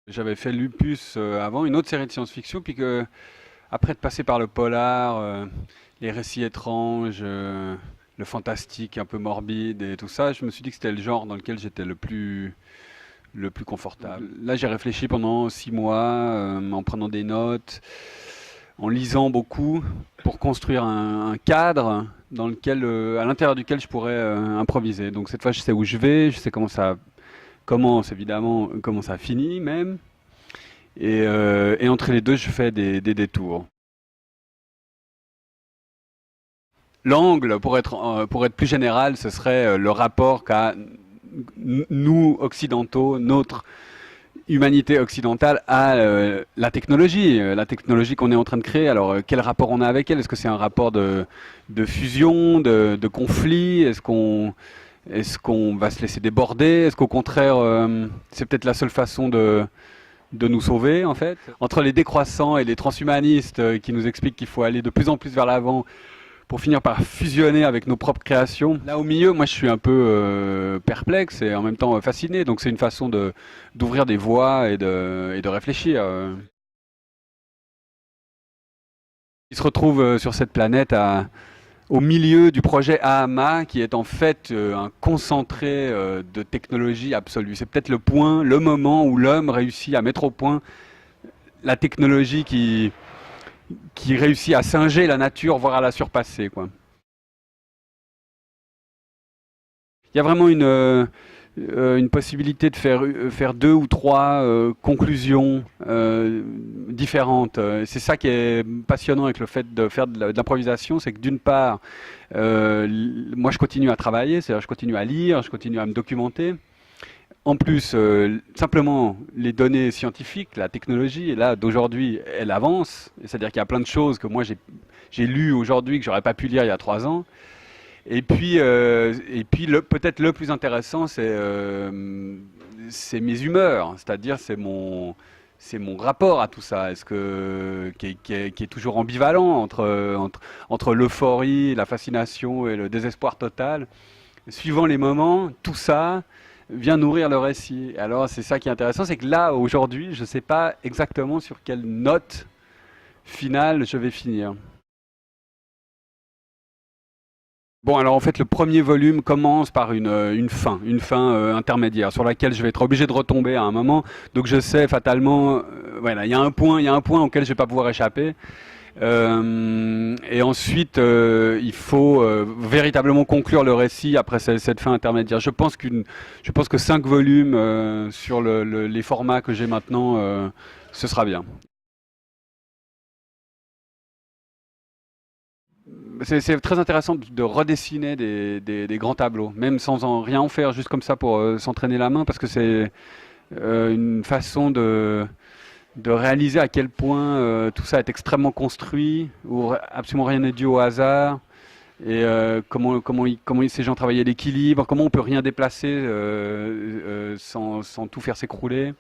J'avais fait Lupus avant, une autre série de science-fiction, puis que après de passer par le polar, les récits étranges, le fantastique un peu morbide et tout ça, je me suis dit que c'était le genre dans lequel j'étais le plus confortable. Là, j'ai réfléchi pendant 6 mois, en prenant des notes, en lisant beaucoup, pour construire un cadre dans lequel, à l'intérieur duquel je pourrais improviser. Donc cette fois, je sais où je vais, je sais comment ça commence évidemment, comment ça finit même. Et entre les deux, je fais des détours. L'angle, pour être plus général, ce serait le rapport qu'a nous, occidentaux, notre humanité occidentale à la technologie qu'on est en train de créer. Alors, quel rapport on a avec elle? Est-ce que c'est un rapport de fusion, de conflit? Est-ce qu'on va se laisser déborder? Est-ce qu'au contraire, c'est peut-être la seule façon de nous sauver, en fait? Entre les décroissants et les transhumanistes qui nous expliquent qu'il faut aller de plus en plus vers l'avant pour finir par fusionner avec nos propres créations. Là au milieu, moi je suis un peu perplexe et en même temps fasciné, donc c'est une façon d'ouvrir des voies et de réfléchir. Il se retrouve sur cette planète au milieu du projet AAMA, qui est en fait un concentré de technologie absolue. C'est peut-être le point, le moment où l'homme réussit à mettre au point la technologie qui réussit à singer la nature, voire à la surpasser, quoi. Il y a vraiment une possibilité de faire deux ou trois conclusions différentes. C'est ça qui est passionnant avec le fait de faire de l'improvisation, c'est que d'une part, moi je continue à travailler, c'est-à-dire je continue à lire, je continue à me documenter. En plus, simplement les données scientifiques, la technologie, et là d'aujourd'hui, elle avance. C'est-à-dire qu'il y a plein de choses que moi j'ai lues aujourd'hui que j'aurais pas pu lire il y a 3 ans. Et puis peut-être le plus intéressant, c'est mes humeurs, c'est-à-dire c'est mon rapport à tout ça. Qui est toujours ambivalent entre l'euphorie, la fascination et le désespoir total. Suivant les moments, tout ça vient nourrir le récit. Alors c'est ça qui est intéressant, c'est que là, aujourd'hui, je ne sais pas exactement sur quelle note finale je vais finir. Bon, alors en fait, le premier volume commence par une fin intermédiaire sur laquelle je vais être obligé de retomber à un moment. Donc je sais fatalement, voilà, il y a un point auquel je vais pas pouvoir échapper. Et ensuite, il faut véritablement conclure le récit après cette fin intermédiaire. Je pense que 5 volumes sur les formats que j'ai maintenant, ce sera bien. C'est très intéressant de redessiner des grands tableaux, même sans rien en faire, juste comme ça pour s'entraîner la main, parce que c'est une façon de réaliser à quel point tout ça est extrêmement construit, où absolument rien n'est dû au hasard, et comment ces gens travaillaient l'équilibre, comment on peut rien déplacer sans tout faire s'écrouler.